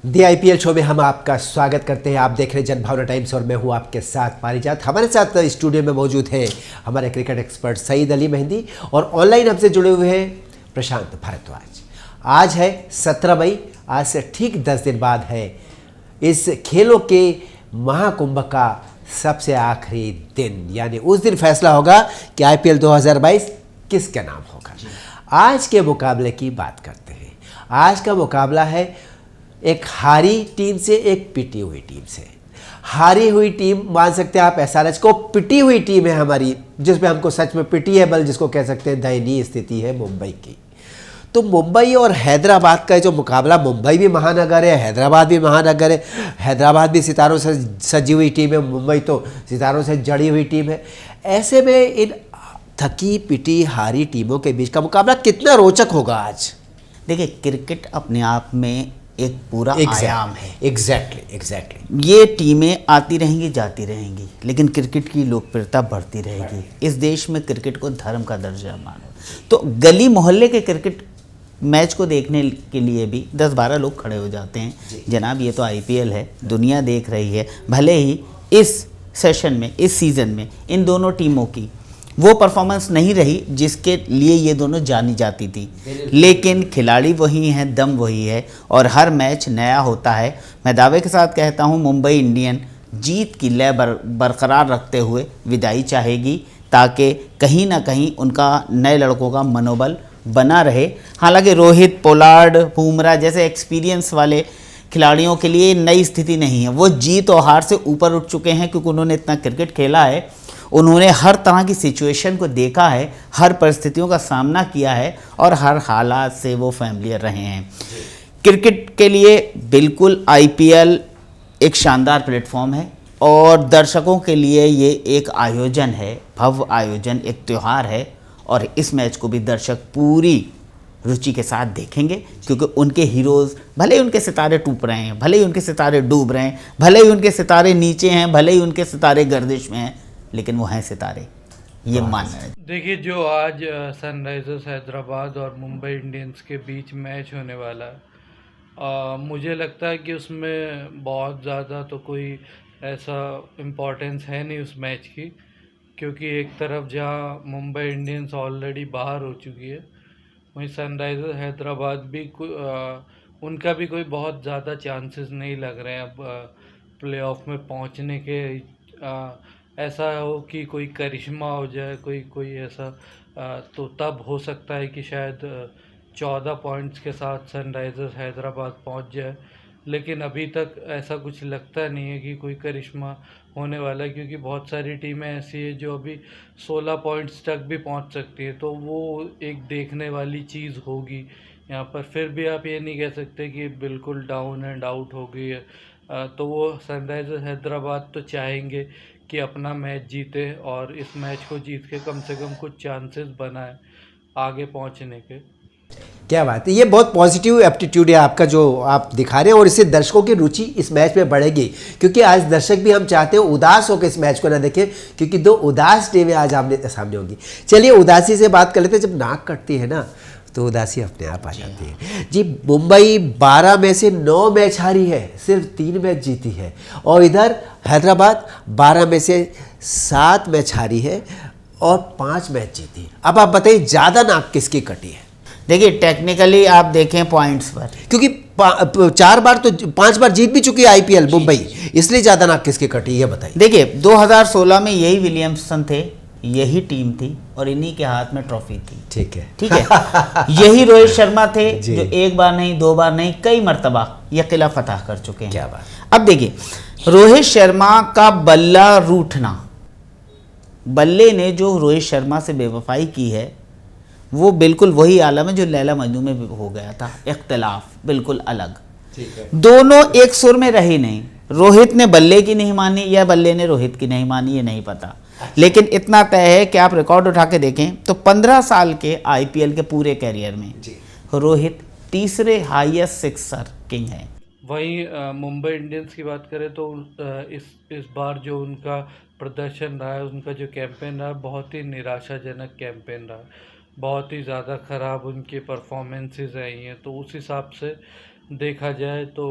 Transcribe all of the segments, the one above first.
दी IPL show में हम आपका स्वागत करते हैं। आप देख रहे हैं जनभावना टाइम्स और मैं हूं आपके साथ पारिजात। हमारे साथ स्टूडियो में मौजूद है हमारे क्रिकेट एक्सपर्ट सईद अली मेहंदी और ऑनलाइन हमसे जुड़े हुए हैं प्रशांत भारद्वाज। आज है 17 मई। आज से ठीक 10 दिन बाद है इस खेलों के महाकुंभ का सबसे आखिरी दिन, यानी उस दिन फैसला होगा कि आईपीएल 2022 किसके नाम होगा। आज के मुकाबले की बात करते हैं। आज का मुकाबला है एक हारी टीम से एक पिटी हुई टीम से। हारी हुई टीम मान सकते हैं आप एसआरएच को, पिटी हुई टीम है हमारी जिसमें हमको सच में पिटी है, बल जिसको कह सकते हैं दयनीय स्थिति है मुंबई की। तो मुंबई और हैदराबाद का जो मुकाबला, मुंबई भी महानगर है, हैदराबाद भी महानगर है। हैदराबाद भी सितारों से सजी हुई टीम है, मुंबई तो सितारों से जड़ी हुई टीम है। ऐसे में इन थकी पिटी हारी टीमों के बीच का मुकाबला कितना रोचक होगा आज। देखिए, क्रिकेट अपने आप में एक पूरा आयाम है। एग्जैक्टली। ये टीमें आती रहेंगी जाती रहेंगी, लेकिन क्रिकेट की लोकप्रियता बढ़ती रहेगी। इस देश में क्रिकेट को धर्म का दर्जा मानो, तो गली मोहल्ले के क्रिकेट मैच को देखने के लिए भी 10-12 लोग खड़े हो जाते हैं। जनाब, ये तो आईपीएल है, दुनिया देख रही है। भले ही इस सेशन में, इस सीज़न में इन दोनों टीमों की वो परफॉर्मेंस नहीं रही जिसके लिए ये दोनों जानी जाती थी, लेकिन खिलाड़ी वही हैं, दम वही है और हर मैच नया होता है। मैं दावे के साथ कहता हूँ मुंबई इंडियन जीत की लय बरकरार रखते हुए विदाई चाहेगी, ताकि कहीं ना कहीं उनका नए लड़कों का मनोबल बना रहे। हालांकि रोहित, पोलार्ड, बुमराह जैसे एक्सपीरियंस वाले खिलाड़ियों के लिए नई स्थिति नहीं है। वो जीत और हार से ऊपर उठ चुके हैं, क्योंकि उन्होंने इतना क्रिकेट खेला है, उन्होंने हर तरह की सिचुएशन को देखा है, हर परिस्थितियों का सामना किया है और हर हालात से वो फैमिलियर रहे हैं। क्रिकेट के लिए बिल्कुल आईपीएल एक शानदार प्लेटफॉर्म है और दर्शकों के लिए ये एक आयोजन है, भव्य आयोजन, एक त्यौहार है। और इस मैच को भी दर्शक पूरी रुचि के साथ देखेंगे, क्योंकि उनके हीरोज़, भले ही उनके सितारे टूट रहे हैं, भले ही उनके सितारे डूब रहे हैं, भले ही उनके सितारे नीचे हैं, भले ही उनके सितारे गर्दिश में हैं, लेकिन वो हैं सितारे, ये मानना है। देखिए, जो आज सनराइजर्स हैदराबाद और मुंबई इंडियंस के बीच मैच होने वाला है, मुझे लगता है कि उसमें बहुत ज़्यादा तो कोई ऐसा इम्पोर्टेंस है नहीं उस मैच की, क्योंकि एक तरफ जहां मुंबई इंडियंस ऑलरेडी बाहर हो चुकी है, वहीं सनराइजर्स हैदराबाद भी उनका भी कोई बहुत ज़्यादा चांसेस नहीं लग रहे हैं अब प्लेऑफ में पहुंचने के। ऐसा हो कि कोई करिश्मा हो जाए, कोई ऐसा, तो तब हो सकता है कि शायद 14 पॉइंट्स के साथ सनराइजर्स हैदराबाद पहुंच जाए, लेकिन अभी तक ऐसा कुछ लगता नहीं है कि कोई करिश्मा होने वाला है, क्योंकि बहुत सारी टीमें ऐसी है जो अभी 16 पॉइंट्स तक भी पहुंच सकती है, तो वो एक देखने वाली चीज़ होगी यहाँ पर। फिर भी आप ये नहीं कह सकते कि बिल्कुल डाउन एंड आउट हो गई है। तो वो सनराइजर्स हैदराबाद तो चाहेंगे कि अपना मैच जीते और इस मैच को जीत के कम से कम कुछ चांसेस बनाए आगे पहुंचने के। क्या बात है, ये बहुत पॉजिटिव एप्टीट्यूड है आपका जो आप दिखा रहे हैं, और इससे दर्शकों की रुचि इस मैच में बढ़ेगी। क्योंकि आज दर्शक भी हम चाहते हैं उदास होकर इस मैच को ना देखें, क्योंकि दो उदास टीमें आज आमने सामने होंगी। चलिए उदासी से बात कर लेते हैं। जब नाक कटती है ना तो उदासी अपने आप आ जाती है जी। मुंबई 12 में से 9 मैच हारी है, सिर्फ 3 मैच जीती है, और इधर हैदराबाद 12 में से 7 मैच हारी है और 5 मैच जीती है। अब आप बताइए ज़्यादा नाक किसकी कटी है। देखिए, टेक्निकली आप देखें पॉइंट्स पर, क्योंकि 4 बार तो 5 बार जीत भी चुकी है आईपीएल मुंबई, इसलिए ज़्यादा नाक किसकी कटी है बताइए। देखिए 2016 में यही विलियमसन थे, यही टीम थी और इन्हीं के हाथ में ट्रॉफी थी। ठीक है। यही रोहित शर्मा थे जो एक बार नहीं, 2 बार नहीं, कई मर्तबा यह किला फतह कर चुके हैं। क्या बात। अब देखिए, रोहित शर्मा का बल्ला रूठना, बल्ले ने जो रोहित शर्मा से बेवफाई की है, वो बिल्कुल वही आलम है जो लैला मजनू में हो गया था। इख्तिलाफ बिल्कुल अलग, दोनों एक सुर में रही नहीं। रोहित ने बल्ले की नहीं मानी या बल्ले ने रोहित की नहीं मानी, ये नहीं पता, लेकिन इतना तय है कि आप रिकॉर्ड उठा के देखें तो 15 साल के आईपीएल के पूरे कैरियर में रोहित तीसरे हाईएस्ट सिक्सर किंग है। वहीं मुंबई इंडियंस की बात करें तो इस बार जो उनका प्रदर्शन रहा है, उनका जो कैंपेन रहा, बहुत ही निराशाजनक कैंपेन रहा, बहुत ही ज़्यादा ख़राब उनकी परफॉर्मेंसेस आई हैं। तो उस हिसाब से देखा जाए तो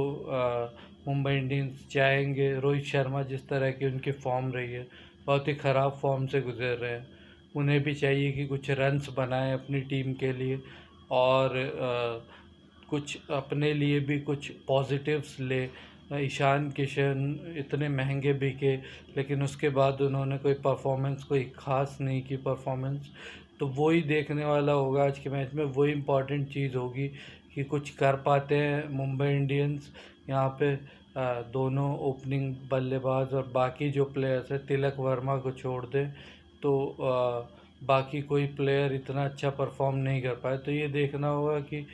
मुंबई इंडियंस चाहेंगे, रोहित शर्मा जिस तरह की उनकी फॉर्म रही है, बहुत ही ख़राब फॉर्म से गुजर रहे हैं, उन्हें भी चाहिए कि कुछ रन्स बनाएं अपनी टीम के लिए और कुछ अपने लिए भी कुछ पॉजिटिव्स ले। ईशान किशन इतने महंगे बिके, लेकिन उसके बाद उन्होंने कोई परफॉर्मेंस, कोई ख़ास नहीं की परफॉर्मेंस। तो वही देखने वाला होगा आज के मैच में, वही इम्पॉर्टेंट चीज़ होगी कि कुछ कर पाते हैं मुंबई इंडियंस यहाँ पे। दोनों ओपनिंग बल्लेबाज और बाकी जो प्लेयर्स हैं, तिलक वर्मा को छोड़ दें तो बाकी कोई प्लेयर इतना अच्छा परफॉर्म नहीं कर पाए। तो ये देखना होगा कि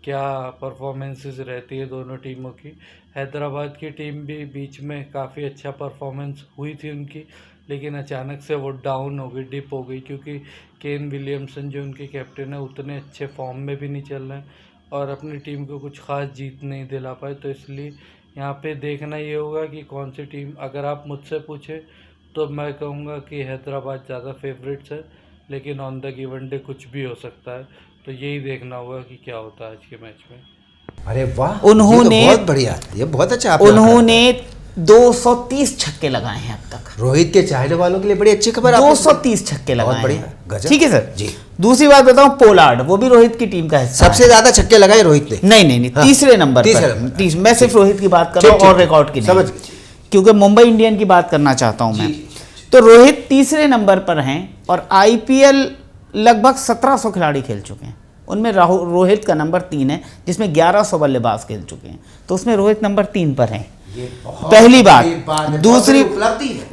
क्या परफॉर्मेंसेस रहती है दोनों टीमों की। हैदराबाद की टीम भी बीच में काफ़ी अच्छा परफॉर्मेंस हुई थी उनकी, लेकिन अचानक से वो डाउन हो गई, डिप हो गई, क्योंकि केन विलियमसन जो उनके कैप्टन है उतने अच्छे फॉर्म में भी नहीं चल रहे हैं और अपनी टीम को कुछ ख़ास जीत नहीं दिला पाए। तो इसलिए यहाँ पे देखना ये होगा कि कौन सी टीम, अगर आप मुझसे पूछे तो मैं कहूँगा कि हैदराबाद ज़्यादा फेवरेट्स है, लेकिन ऑन द गिवन डे कुछ भी हो सकता है। तो यही देखना होगा कि क्या होता है आज के मैच में। अरे वाह, उन्होंने ये तो बहुत बढ़िया, ये बहुत अच्छा आपने उन्होंने 230 छक्के लगाए हैं अब तक। रोहित के चाहने वालों के लिए बड़ी अच्छी खबर। 230 छक्के लगाए बढ़िया, हैं। गजब। ठीक है सर जी। दूसरी बात बताऊं, पोलार्ड वो भी रोहित की टीम का हिस्सा सबसे ज्यादा छक्के लगाए रोहित ने। नहीं, हाँ, तीसरे नंबर तीसरे पर। नंबर। मैं सिर्फ रोहित की बात कर रहा हूँ और रिकॉर्ड की समझ नहीं, क्योंकि मुंबई इंडियन की बात करना चाहता हूं मैं। तो रोहित तीसरे नंबर पर हैं और आईपीएल लगभग 1700 खिलाड़ी खेल चुके हैं, उनमें रोहित का नंबर 3 है, जिसमें 1100 बल्लेबाज खेल चुके हैं, तो उसमें रोहित नंबर 3 पर है। पहली बात।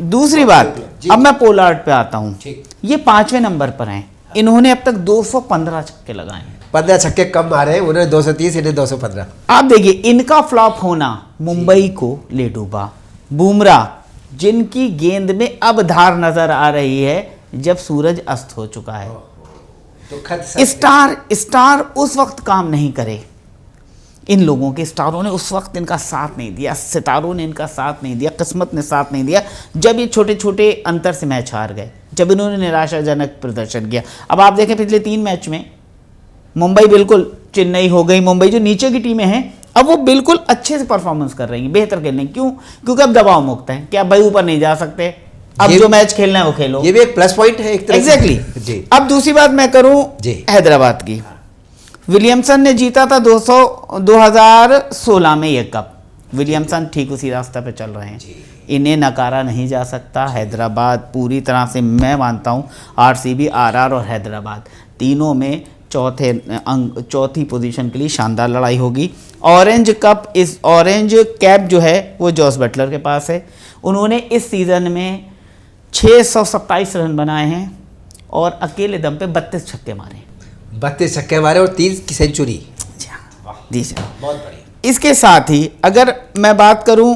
दूसरी बात, अब मैं पोलार्ड पे आता हूं। ये 5वें नंबर पर हैं, इन्होंने अब तक 215 छक्के लगाए हैं। 15 छक्के कम मारे हैं, उन्होंने 230, इन्हें 215। आप देखिए इनका फ्लॉप होना मुंबई को ले डूबा। बुमराह जिनकी गेंद में अब धार नजर आ रही है जब सूरज अस्त हो चुका है। तो स्टार उस वक्त काम नहीं करे, इन लोगों के स्टारों ने उस वक्त इनका साथ नहीं दिया, सितारों ने इनका साथ नहीं दिया, किस्मत ने साथ नहीं दिया, जब ये छोटे छोटे अंतर से मैच हार गए, जब इन्होंने निराशाजनक प्रदर्शन किया। अब आप देखें पिछले 3 मैच में मुंबई बिल्कुल, चेन्नई हो गई, मुंबई जो नीचे की टीमें हैं अब वो बिल्कुल अच्छे से परफॉर्मेंस कर रही हैं, बेहतर खेल रही हैं। क्यों? क्योंकि अब दबाव मुक्त हैं कि अब भाई ऊपर नहीं जा सकते, अब जो मैच खेलना है वो खेलो। ये भी एक प्लस पॉइंट है एक तरह से। एग्जैक्टली। अब दूसरी बात मैं करूं हैदराबाद की। विलियमसन ने जीता था 2016 में ये कप। विलियमसन ठीक उसी रास्ते पे चल रहे हैं, इन्हें नकारा नहीं जा सकता। हैदराबाद पूरी तरह से, मैं मानता हूं आरसीबी, आरआर और हैदराबाद तीनों में चौथी पोजीशन के लिए शानदार लड़ाई होगी। ऑरेंज कप, इस ऑरेंज कैप जो है वो जॉस बटलर के पास है। उन्होंने इस सीज़न में 627 रन बनाए हैं और अकेले दम पे 32 छक्के मारे। 32 छक्के मारे और 3 की सेंचुरी। जी सर, बहुत बढ़िया। इसके साथ ही अगर मैं बात करूं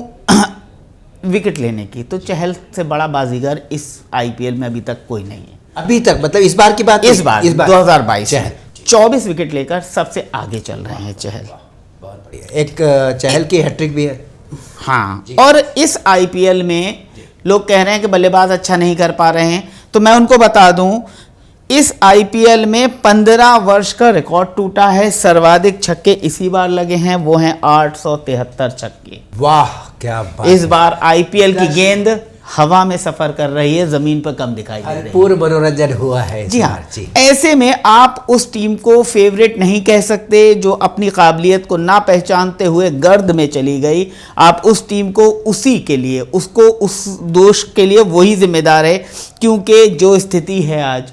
विकेट लेने की, तो चहल से बड़ा बाजीगर इस आईपीएल में अभी तक कोई नहीं है। अभी तक मतलब इस बार की बात? इस बार 2022 में 24 विकेट लेकर सबसे आगे चल रहे हैं चहल। बहुत बढ़िया। एक चहल की हैट्रिक भी है। हाँ, और इस आईपीएल में लोग कह रहे हैं कि बल्लेबाज अच्छा नहीं कर पा रहे हैं, तो मैं उनको बता दूं इस आईपीएल में 15 वर्ष का रिकॉर्ड टूटा है। सर्वाधिक छक्के इसी बार लगे हैं, वो हैं 873 छक्के। वाह क्या बात। इस बार आईपीएल की गेंद हवा में सफर कर रही है, जमीन पर कम दिखाई दे रही है। पूर्ण मनोरंजन हुआ है। जी हाँ, ऐसे में आप उस टीम को फेवरेट नहीं कह सकते जो अपनी काबिलियत को ना पहचानते हुए गर्द में चली गई। आप उस टीम को उसी के लिए, उसको उस दोष के लिए वही जिम्मेदार है, क्योंकि जो स्थिति है आज,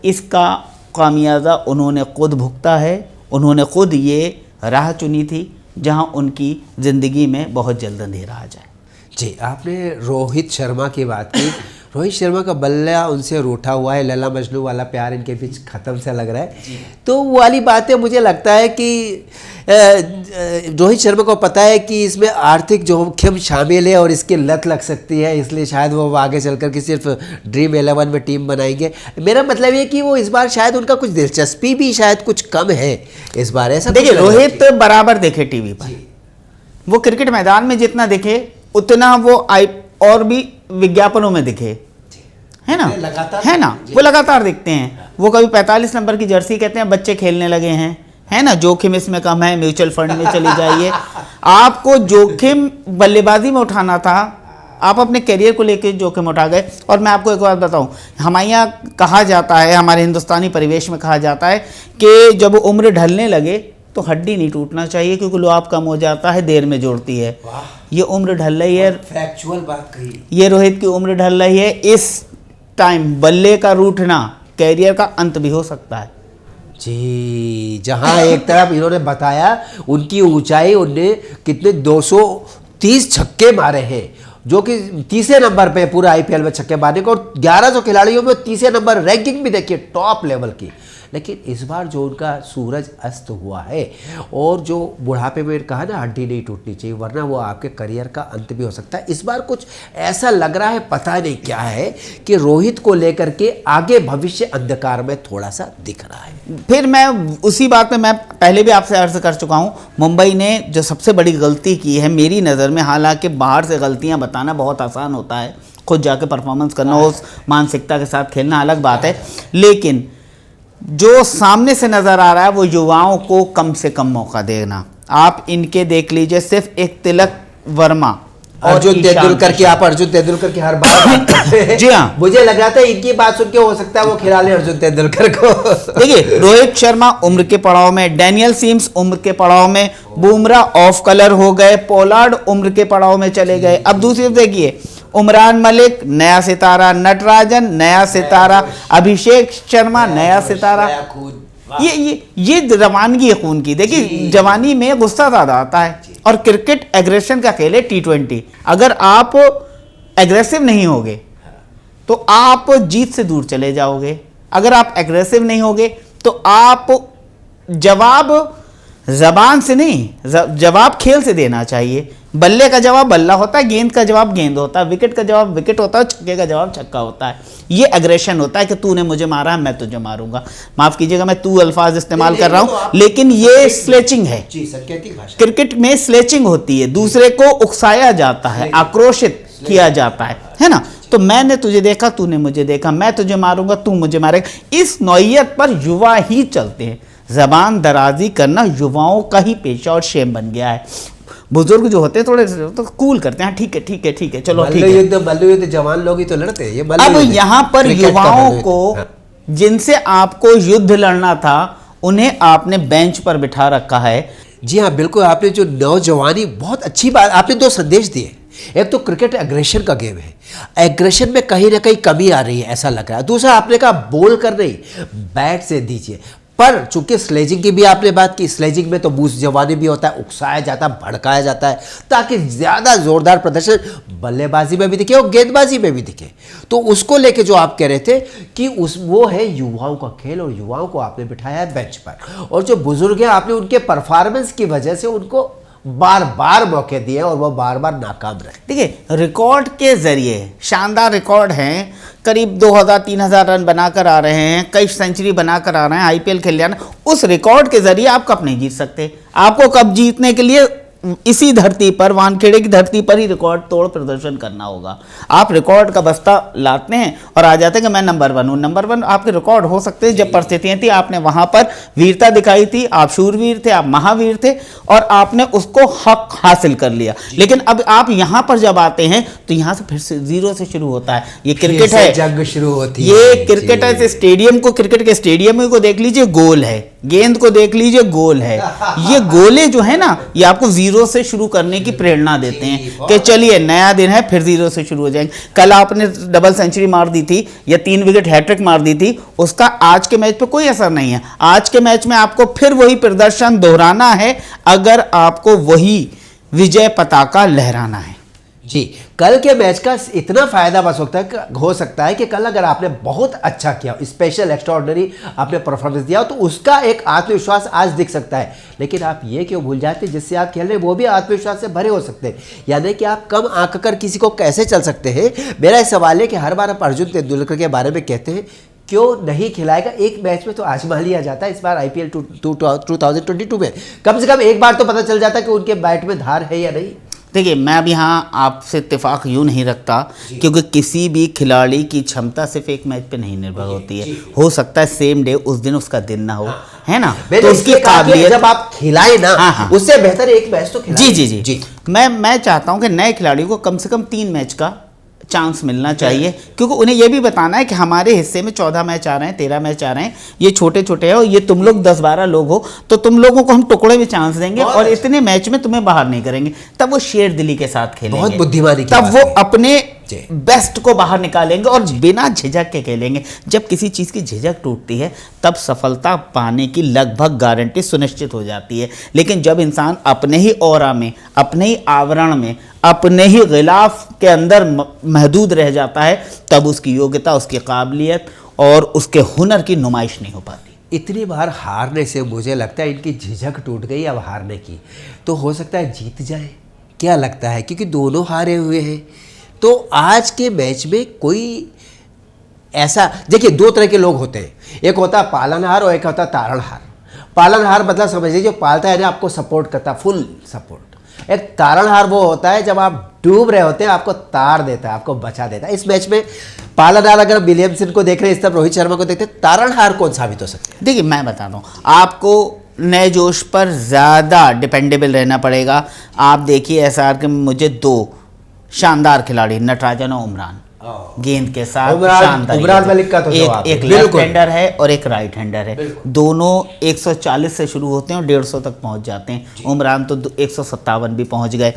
इसका खामियाजा उन्होंने खुद भुगता है। उन्होंने खुद ये राह चुनी थी जहां उनकी ज़िंदगी में बहुत जल्द अंधेरा आ जाए। जी, आपने रोहित शर्मा की बात की। रोहित शर्मा का बल्ला उनसे रूठा हुआ है, लैला मजनू वाला प्यार इनके बीच ख़त्म सा लग रहा है। तो वो वाली बातें मुझे लगता है कि रोहित शर्मा को पता है कि इसमें आर्थिक जोखिम शामिल है और इसकी लत लग सकती है, इसलिए शायद वो आगे चलकर के सिर्फ ड्रीम 11 में टीम बनाएंगे। मेरा मतलब ये कि वो इस बार शायद उनका कुछ दिलचस्पी भी शायद कुछ कम है इस बार, ऐसा। देखिए रोहित बराबर देखे टीवी पर, वो क्रिकेट मैदान में जितना दिखे उतना वो और भी विज्ञापनों में दिखे, है ना, है ना, वो लगातार दिखते हैं। वो कभी 45 नंबर की जर्सी कहते हैं, बच्चे खेलने लगे हैं, है ना, जोखिम इसमें कम है, म्यूचुअल फंड में चली जाइए। आपको जोखिम बल्लेबाजी में उठाना था, आप अपने करियर को लेकर जोखिम उठा गए। और मैं आपको एक बात बताऊं, हमारे यहाँ कहा जाता है, हमारे हिंदुस्तानी परिवेश में कहा जाता है कि जब उम्र ढलने लगे तो हड्डी नहीं टूटना चाहिए, क्योंकि लोहा कम हो जाता है, देर में जोड़ती है। ये उम्र ढल रही है, फैक्चुअल बात कही। ये रोहित की उम्र ढल रही है, इस टाइम बल्ले का रूठना कैरियर का अंत भी हो सकता है जी। जहां एक तरफ इन्होंने बताया उनकी ऊंचाई, उनने कितने 230 छक्के मारे हैं, जो कि तीसरे नंबर पे पूरा आईपीएल में छक्के मारने को, और 1100 खिलाड़ियों में तीसरे नंबर, रैंकिंग भी देखिए टॉप लेवल की। लेकिन इस बार जो उनका सूरज अस्त हुआ है, और जो बुढ़ापे में कहा ना हड्डी नहीं टूटनी चाहिए, वरना वो आपके करियर का अंत भी हो सकता है। इस बार कुछ ऐसा लग रहा है, पता नहीं क्या है, कि रोहित को लेकर के आगे भविष्य अंधकार में थोड़ा सा दिख रहा है। फिर मैं उसी बात में, मैं पहले भी आपसे अर्ज कर चुका हूँ, मुंबई ने जो सबसे बड़ी गलती की है मेरी नज़र में, हालांकि बाहर से गलतियाँ बताना बहुत आसान होता है, खुद जाके परफॉर्मेंस करना, उस मानसिकता के साथ खेलना अलग बात है, लेकिन जो सामने से नज़र आ रहा है वो युवाओं को कम से कम मौका देना। आप इनके देख लीजिए, सिर्फ एक तिलक वर्मा और अर्जुन तेंदुलकर की, आप अर्जुन तेंदुलकर की हर बार बात करते हैं। जी हाँ, मुझे लग रहा था इनकी बात सुन के हो सकता है वो खिला ले अर्जुन तेंदुलकर को। देखिए, रोहित शर्मा उम्र के पड़ाव में, डैनियल सीम्स उम्र के पड़ाव में, बुमराह ऑफ कलर हो गए, पोलार्ड उम्र के पड़ाव में चले गए। अब दूसरी तरफ देखिए, उमरान मलिक नया सितारा, नटराजन नया सितारा, अभिषेक शर्मा नया सितारा। ये रवानगी है खून की। देखिए, जवानी में गुस्सा ज्यादा आता है, और क्रिकेट एग्रेशन का खेल है, T20। अगर आप एग्रेसिव नहीं होगे तो आप जीत से दूर चले जाओगे। अगर आप एग्रेसिव नहीं होगे तो आप जवाब जबान से नहीं, जवाब खेल से देना चाहिए। बल्ले का जवाब बल्ला होता है, गेंद का जवाब गेंद होता है, विकेट का जवाब विकेट होता है, छक्के का जवाब छक्का होता है। ये एग्रेशन होता है कि तूने मुझे मारा है, मैं तुझे मारूंगा। माफ कीजिएगा, मैं तू अल्फाज इस्तेमाल कर रहा हूं, लेकिन ये स्लेचिंग है। क्रिकेट में स्लेचिंग होती है, दूसरे को उकसाया जाता है, आक्रोशित किया जाता है ना। तो मैंने तुझे देखा, तूने मुझे देखा, मैं तुझे मारूंगा, तू मुझे मारेगा। इस नौइयत पर युवा ही चलते हैं। जबान दराजी करना युवाओं का ही पेशा और शेम बन गया है। बुजुर्ग जो होते हैं थोड़े तो कूल करते हैं, ठीक है ठीक है ठीक है, चलो ठीक है। मल्ल युद्ध जवान लोग ही तो लड़ते हैं। ये अब यहाँ पर युवाओं को, जिनसे आपको युद्ध लड़ना था, उन्हें आपने बेंच पर बिठा रखा है। जी हाँ, बिल्कुल। आपने जो नौजवानी, बहुत अच्छी बात, आपने 2 संदेश दिए। एक तो क्रिकेट एग्रेशन का गेम है, एग्रेशन में कहीं ना कहीं कमी आ रही है ऐसा लग रहा है। दूसरा आपने कहा बोल कर नहीं, बैट से दीजिए। पर चूंकि स्लेजिंग की भी आपने बात की, स्लेजिंग में तो बूस जवानी भी होता है, उकसाया जाता है, भड़काया जाता है, ताकि ज़्यादा जोरदार प्रदर्शन बल्लेबाजी में भी दिखे और गेंदबाजी में भी दिखे। तो उसको लेके जो आप कह रहे थे कि वो है युवाओं का खेल, और युवाओं को आपने बिठाया है बेंच पर, और जो बुजुर्ग हैं आपने उनके परफॉर्मेंस की वजह से उनको बार बार मौके दिए और वो बार बार नाकाम रहे। देखिए, रिकॉर्ड के जरिए शानदार रिकॉर्ड हैं, करीब 2000-3000 रन बनाकर आ रहे हैं, कई सेंचुरी बनाकर आ रहे हैं, आईपीएल खेल रहे हैं। उस रिकॉर्ड के जरिए आप कब नहीं जीत सकते। आपको कब जीतने के लिए इसी धरती पर, वानखेड़े की धरती पर ही रिकॉर्ड तोड़ प्रदर्शन करना होगा। आप रिकॉर्ड का बस्ता लाते हैं और आ जाते हैं कि मैं नंबर 1 हूँ। नंबर 1 आपके रिकॉर्ड हो सकते हैं। जब परिस्थितियाँ थी, आपने वहाँ पर वीरता दिखाई थी, आप शूरवीर थे, आप महावीर थे, और आपने उसको हक हासिल कर लिया। लेकिन अब आप यहाँ पर जब आते हैं तो यहाँ से फिर से 0 से शुरू होता है। ये क्रिकेट है, जंग शुरू होती है। ये क्रिकेट है। स्टेडियम को, क्रिकेट के स्टेडियम को देख लीजिए, गोल है। गेंद को देख लीजिए, गोल है। ये गोले जो है ना, ये आपको 0 से शुरू करने की प्रेरणा देते हैं कि चलिए नया दिन है, फिर 0 से शुरू हो जाएंगे। कल आपने डबल सेंचुरी मार दी थी या 3 विकेट हैट्रिक मार दी थी, उसका आज के मैच पे कोई असर नहीं है। आज के मैच में आपको फिर वही प्रदर्शन दोहराना है, अगर आपको वही विजय पताका लहराना है। जी, कल के मैच का इतना फायदा बस हो सकता है कि कल अगर आपने बहुत अच्छा किया, स्पेशल एक्स्ट्राऑर्डिनरी आपने परफॉर्मेंस दिया, तो उसका एक आत्मविश्वास आज दिख सकता है। लेकिन आप ये क्यों भूल जाते हैं, जिससे आप खेल रहे हैं वो भी आत्मविश्वास से भरे हो सकते हैं। यानी कि आप कम आंक कर किसी को कैसे चल सकते हैं। मेरा ये सवाल है कि हर बार आप अर्जुन तेंदुलकर के बारे में कहते हैं, क्यों नहीं खिलाएगा? एक मैच में तो आजमा लिया जाता है। इस बार आईपीएल 2022 में कम से कम एक बार तो पता चल जाता है कि उनके बैट में धार है या नहीं। देखिए, मैं अब यहाँ आपसे इत्तेफाक यूँ नहीं रखता, क्योंकि किसी भी खिलाड़ी की क्षमता सिर्फ एक मैच पे नहीं निर्भर होती है। हो सकता है सेम डे उस दिन उसका दिन ना हो, है ना, तो उसकी काबिलियत जब आप खिलाए ना, हाँ। उससे बेहतर एक मैच तो खिलाए। जी। मैं चाहता हूँ कि नए खिलाड़ियों को कम से कम 3 मैच का चांस मिलना चाहिए, क्योंकि उन्हें यह भी बताना है कि हमारे हिस्से में 14 मैच आ रहे हैं, 13 मैच आ रहे हैं, ये छोटे छोटे हैं और ये तुम लोग 10-12 लोग हो, तो तुम लोगों को हम टुकड़े में चांस देंगे और इतने मैच में तुम्हें बाहर नहीं करेंगे। तब वो शेर दिली के साथ खेलेंगे, बहुत बुद्धिमानी की तब बात वो है। अपने बेस्ट को बाहर निकालेंगे और बिना झिझक के खेलेंगे। जब किसी चीज़ की झिझक टूटती है तब सफलता पाने की लगभग गारंटी सुनिश्चित हो जाती है। लेकिन जब इंसान अपने ही ऑरा में, अपने ही आवरण में, अपने ही गिलाफ के अंदर महदूद रह जाता है, तब उसकी योग्यता, उसकी काबिलियत और उसके हुनर की नुमाइश नहीं हो पाती। इतनी बार हारने से मुझे लगता है इनकी झिझक टूट गई अब हारने की, तो हो सकता है जीत जाए। क्या लगता है, क्योंकि दोनों हारे हुए हैं। तो आज के मैच में कोई ऐसा, देखिए 2 तरह के लोग होते हैं, एक होता है पालनहार और एक होता है तारणहार। पालनहार मतलब समझिए जो पालता है ना, आपको सपोर्ट करता, फुल सपोर्ट। एक तारणहार वो होता है जब आप डूब रहे होते हैं, आपको तार देता है, आपको बचा देता है। इस मैच में पालनहार अगर विलियमसन को देख रहे हैं, इस तरफ रोहित शर्मा को देखते हैं, तारणहार कौन साबित हो सकता है? देखिए, मैं बताता हूँ आपको, नए जोश पर ज़्यादा डिपेंडेबल रहना पड़ेगा। आप देखिए SR के मुझे 2 शानदार खिलाड़ी, नटराजन और उमरान, गेंद के साथ शानदार। उमरान मलिक का तो एक लेफ्ट हैंडर है और एक राइट हैंडर है। दोनों 140 से शुरू होते हैं और 150 तक पहुंच जाते हैं। उमरान तो 157 भी पहुंच गए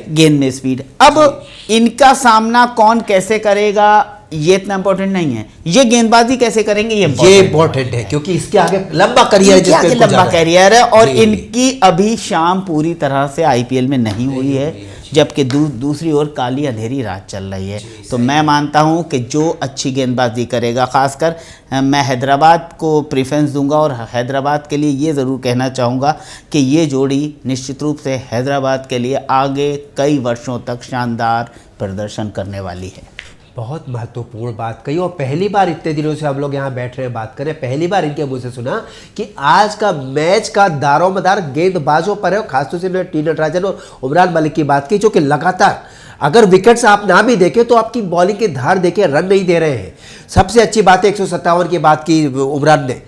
गेंद में स्पीड। अब इनका सामना कौन कैसे करेगा ये इतना इंपॉर्टेंट नहीं है, ये गेंदबाजी कैसे करेंगे ये इंपॉर्टेंट है, क्योंकि इसके आगे लंबा करियर है, लंबा करियर है और इनकी अभी शाम पूरी तरह से IPL में नहीं हुई है, जबकि दूसरी ओर काली अंधेरी रात चल रही है। तो मैं मानता हूं कि जो अच्छी गेंदबाजी करेगा, खासकर मैं हैदराबाद को प्रेफरेंस दूंगा और हैदराबाद के लिए ये ज़रूर कहना चाहूँगा कि ये जोड़ी निश्चित रूप से हैदराबाद के लिए आगे कई वर्षों तक शानदार प्रदर्शन करने वाली है। बहुत महत्वपूर्ण बात कही, और पहली बार इतने दिनों से हम लोग यहाँ बैठ रहे हैं बात करें, पहली बार इनके मुंह से सुना कि आज का मैच का दारोमदार गेंदबाजों पर है। और खासतौर से टी नटराजन और उमरान मलिक की बात की, जो कि लगातार अगर विकेट्स आप ना भी देखें तो आपकी बॉलिंग की धार देखें, रन नहीं दे रहे हैं। सबसे अच्छी बात है 157 की बात की उमरान ने,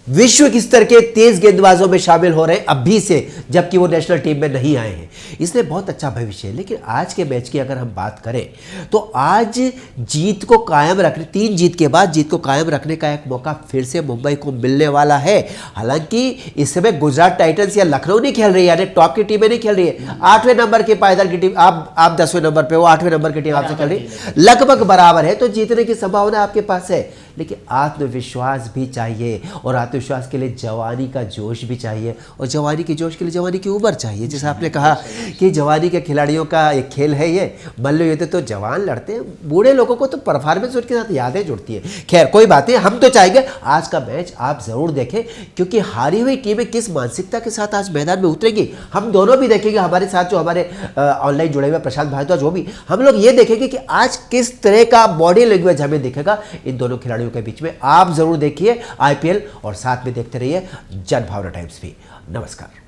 विश्व के स्तर के तेज गेंदबाजों में शामिल हो रहे हैं अभी से, जबकि वो नेशनल टीम में नहीं आए हैं, इसलिए बहुत अच्छा भविष्य है। लेकिन आज के मैच की अगर हम बात करें तो आज जीत को कायम रखने, 3 जीत के बाद जीत को कायम रखने का एक मौका फिर से मुंबई को मिलने वाला है। हालांकि इस समय गुजरात टाइटंस या लखनऊ नहीं खेल रही है, यानी टॉप की टीमें नहीं खेल रही है। 8वें नंबर के पायदान की टीम, आप 10वें नंबर पे हो, 8वें नंबर की टीम आपसे खेल रही है, लगभग बराबर है, तो जीतने की संभावना आपके पास है। लेकिन आत्मविश्वास भी चाहिए, और आत्मविश्वास के लिए जवानी का जोश भी चाहिए, और जवानी के जोश के लिए जवानी की उम्र चाहिए। जैसे आपने कहा कि जवानी के खिलाड़ियों का एक खेल है ये, मल्ल युद्ध तो जवान लड़ते हैं, बूढ़े लोगों को तो परफॉर्मेंस उनके साथ यादें जुड़ती है। खैर कोई बात नहीं, हम तो चाहेंगे आज का मैच आप ज़रूर देखें, क्योंकि हारी हुई टीमें किस मानसिकता के साथ आज मैदान में उतरेंगी हम दोनों भी देखेंगे। हमारे साथ जो हमारे ऑनलाइन जुड़े हुए प्रशांत भारद्वाज, वो भी हम लोग ये देखेंगे कि आज किस तरह का बॉडी लैंग्वेज हमें दिखेगा इन दोनों खिलाड़ियों के बीच में। आप जरूर देखिए IPL और साथ में देखते रहिए जनभावना टाइम्स भी। नमस्कार।